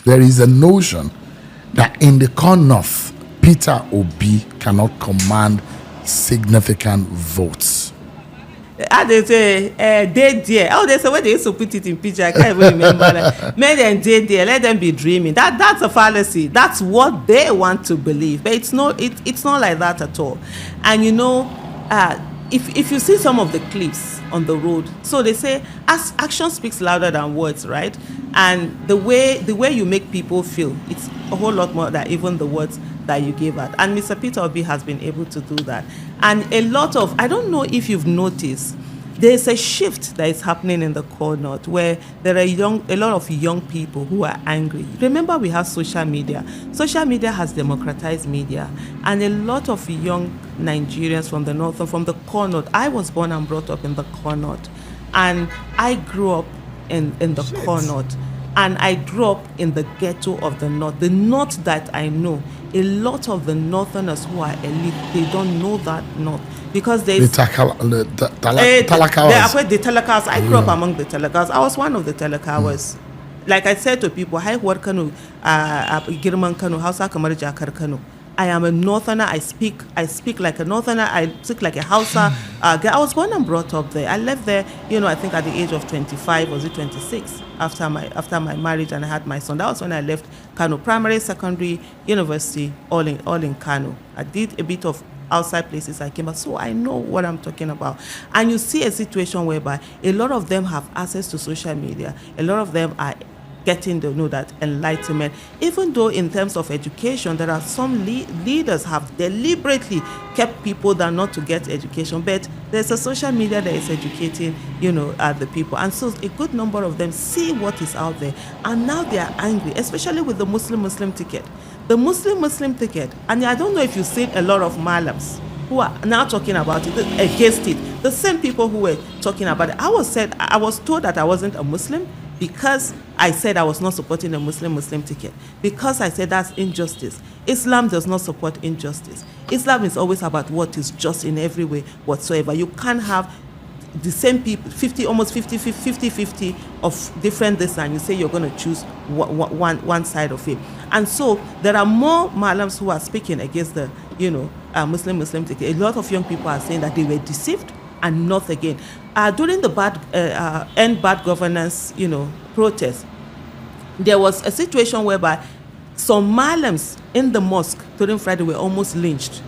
there is a notion that in the core north, Peter Obi cannot command significant votes. They say, they there. Oh, they say when they used to put it in picture, I can't even remember that. Make them they there, let them be dreaming. That's a fallacy. That's what they want to believe. But it's not like that at all. And you know, if you see some of the clips on the road, so they say action speaks louder than words, right? And the way you make people feel, it's a whole lot more than even the words that you gave out. And Mr. Peter Obi has been able to do that. And a lot of, I don't know if you've noticed, there's a shift that is happening in the core north where there are a lot of young people who are angry. Remember, we have social media. Social media has democratized media, and a lot of young Nigerians from the north and from the core north. I was born and brought up in the core north, and I grew up in the core north, and I grew up in the ghetto of the north. The north that I know, a lot of the northerners who are elite, they don't know that north because there's the Talakawas. The Talakawas. I grew up among the Talakawas. I was one of the Talakawas. Like I said to people, haihuwar Kano, girman Kano, Hausa kamar jakar Kano. I am a northerner. I speak like a northerner. I speak like a Hausa. I was born and brought up there. I left there, I think at the age of 25, was it 26, after my marriage, and I had my son. That was when I left Kano, primary, secondary, university, all in Kano. I did a bit of outside places I came back, so I know what I'm talking about. And you see a situation whereby a lot of them have access to social media. A lot of them are getting to know that enlightenment, even though in terms of education, there are some leaders have deliberately kept people down not to get education, but there's a social media that is educating, the people. And so a good number of them see what is out there, and now they are angry, especially with the Muslim ticket. The Muslim ticket, and I don't know if you've seen a lot of Malams who are now talking about it, against it. The same people who were talking about it. I was told that I wasn't a Muslim because I said I was not supporting a Muslim ticket, because I said that's injustice. Islam does not support injustice. Islam is always about what is just in every way whatsoever. You can't have the same people, 50 of different this, and you say you're going to choose one side of it. And so there are more Malams who are speaking against the Muslim ticket. A lot of young people are saying that they were deceived and not again. During the end bad governance, protest, there was a situation whereby some Malams in the mosque during Friday were almost lynched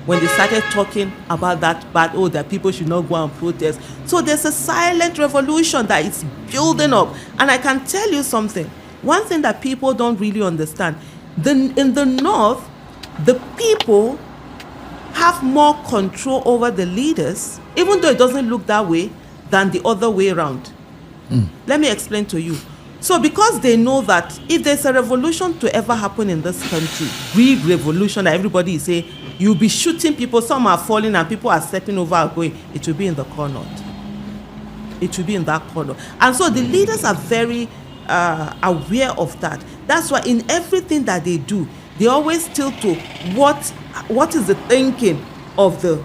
when they started talking about that people should not go and protest. So there's a silent revolution that is building up. And I can tell you something. One thing that people don't really understand, in the north, the people have more control over the leaders, even though it doesn't look that way, than the other way around. Let me explain to you. So because they know that if there's a revolution to ever happen in this country, real revolution that everybody is saying, you'll be shooting people, some are falling and people are stepping over and going, it will be in the corner. It will be in that corner. And so the leaders are very aware of that. That's why in everything that they do, they always tilt to what is the thinking of the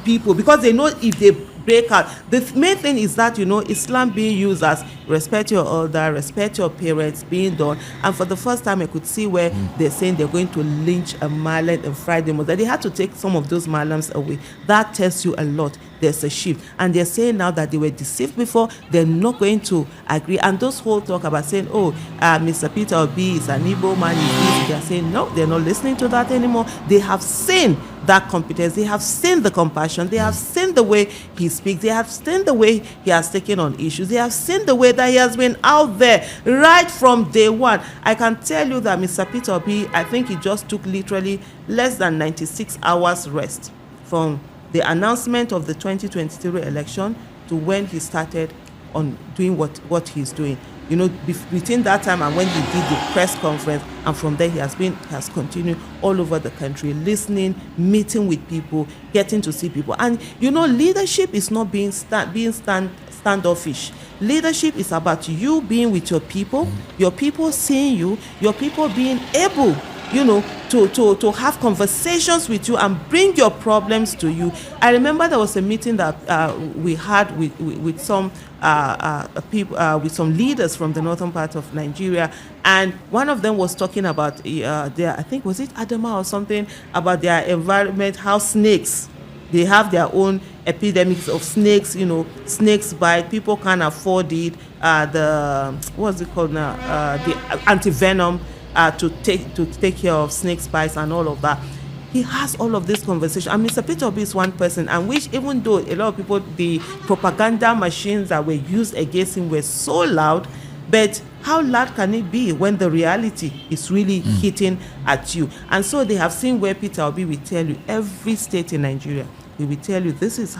people, because they know if they break out. The main thing is that, Islam being used as respect your elder, respect your parents being done. And for the first time, I could see where they're saying they're going to lynch a Malam and Friday morning. They had to take some of those Malams away. That tells you a lot. There's a shift. And they're saying now that they were deceived before, they're not going to agree. And those who talk about saying, Mr. Peter Obi is an Igbo man, they're saying, no, they're not listening to that anymore. They have seen that competence. They have seen the compassion. They have seen the way he speaks. They have seen the way he has taken on issues. They have seen the way that he has been out there right from day one. I can tell you that Mr. Peter Obi, I think he just took literally less than 96 hours rest from the announcement of the 2023 election to when he started on doing what he's doing. Between that time and when he did the press conference, and from there he has continued all over the country, listening, meeting with people, getting to see people. And leadership is not being standoffish. Leadership is about you being with your people seeing you, your people being able to have conversations with you and bring your problems to you. I remember there was a meeting that we had with some people, with some leaders from the northern part of Nigeria, and one of them was talking about I think, was it Adama or something, about their environment, how snakes, they have their own epidemics of snakes, snakes bite, people can't afford it, what's it called now, the anti-venom, to take care of snake bites and all of that. He has all of this conversation. And Mr. Peter Obi is one person, and which, even though a lot of people, the propaganda machines that were used against him were so loud, but how loud can it be when the reality is really hitting at you? And so they have seen where Peter Obi will tell you, every state in Nigeria, he will tell you this is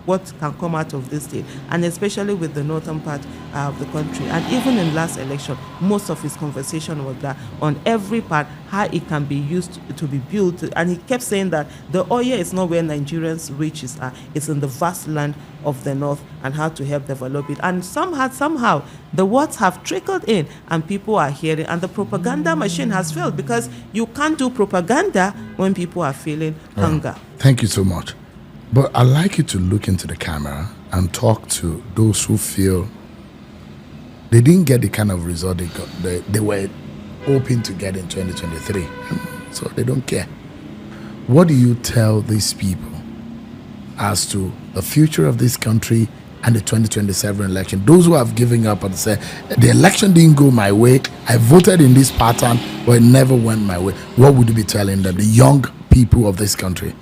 what can come out of this state, and especially with the northern part of the country. And even in last election, most of his conversation was that on every part, how it can be used to be built. And he kept saying that the oil is not where Nigerians' riches are, it's in the vast land of the north, and how to help develop it. And somehow the words have trickled in, and people are hearing, and the propaganda machine has failed, because you can't do propaganda when people are feeling hunger. Thank you so much. But I'd like you to look into the camera and talk to those who feel they didn't get the kind of result they were hoping to get in 2023. So they don't care. What do you tell these people as to the future of this country and the 2027 election? Those who have given up and said, the election didn't go my way, I voted in this pattern, but it never went my way. What would you be telling them, the young people of this country?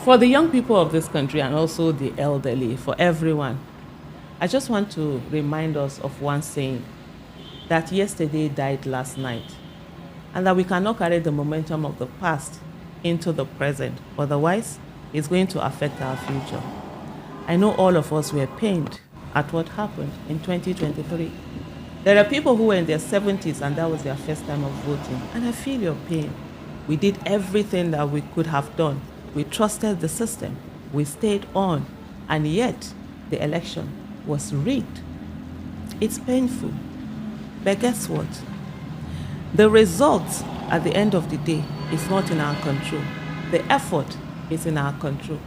For the young people of this country, and also the elderly, for everyone, I just want to remind us of one saying, that yesterday died last night, and that we cannot carry the momentum of the past into the present. Otherwise, it's going to affect our future. I know all of us were pained at what happened in 2023. There are people who were in their 70s, and that was their first time of voting. And I feel your pain. We did everything that we could have done. We trusted the system. We stayed on. And yet, the election was rigged. It's painful. But guess what? The results at the end of the day is not in our control. The effort is in our control.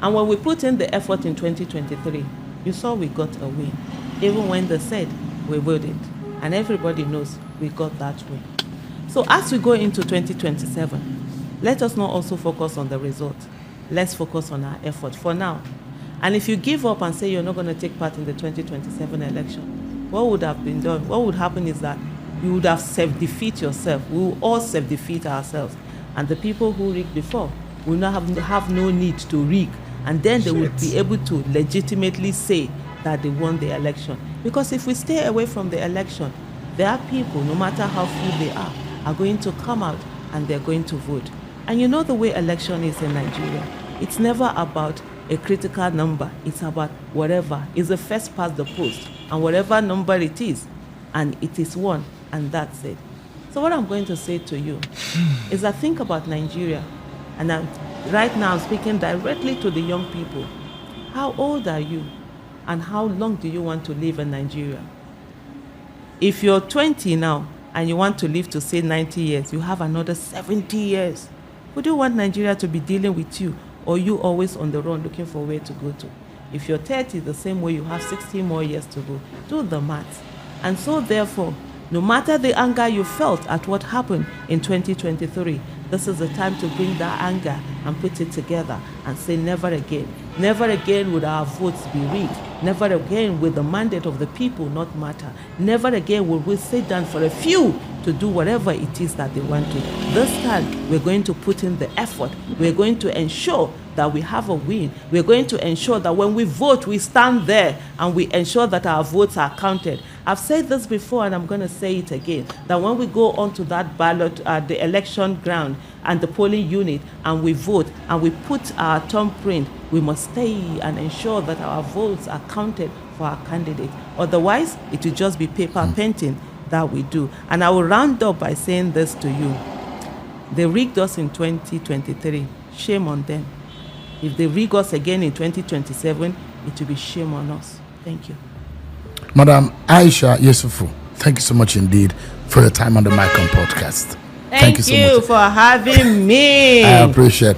And when we put in the effort in 2023, you saw we got a win. Even when they said we wouldn't. And everybody knows we got that win. So as we go into 2027, let us not also focus on the result. Let's focus on our effort for now. And if you give up and say you're not going to take part in the 2027 election, what would have been done? What would happen is that you would have self-defeat yourself. We will all self-defeat ourselves. And the people who rigged before will not have no need to rig. And then they would be able to legitimately say that they won the election. Because if we stay away from the election, there are people, no matter how few they are going to come out and they're going to vote. And you know the way election is in Nigeria. It's never about a critical number. It's about whatever is the first past the post, and whatever number it is, and it is won, and that's it. So what I'm going to say to you is that think about Nigeria, and right now I'm speaking directly to the young people. How old are you, and how long do you want to live in Nigeria? If you're 20 now, and you want to live to say 90 years, you have another 70 years. Would you want Nigeria to be dealing with you, or you always on the run looking for where to go to? If you're 30, the same way, you have 60 more years to go. Do the math. And so therefore, no matter the anger you felt at what happened in 2023, this is the time to bring that anger and put it together and say never again. Never again would our votes be rigged. Never again will the mandate of the people not matter. Never again will we sit down for a few to do whatever it is that they want to. This time, we're going to put in the effort. We're going to ensure that we have a win. We're going to ensure that when we vote, we stand there and we ensure that our votes are counted. I've said this before, and I'm going to say it again, that when we go onto that ballot, the election ground and the polling unit, and we vote and we put our thumbprint, we must stay and ensure that our votes are counted for our candidate. Otherwise, it will just be paper painting that we do. And I will round up by saying this to you. They rigged us in 2023. Shame on them. If they rig us again in 2027, it will be shame on us. Thank you. Madam Aisha Yesufu, Thank you so much indeed for your time on the Micron podcast. Thank you so much. for having me. I appreciate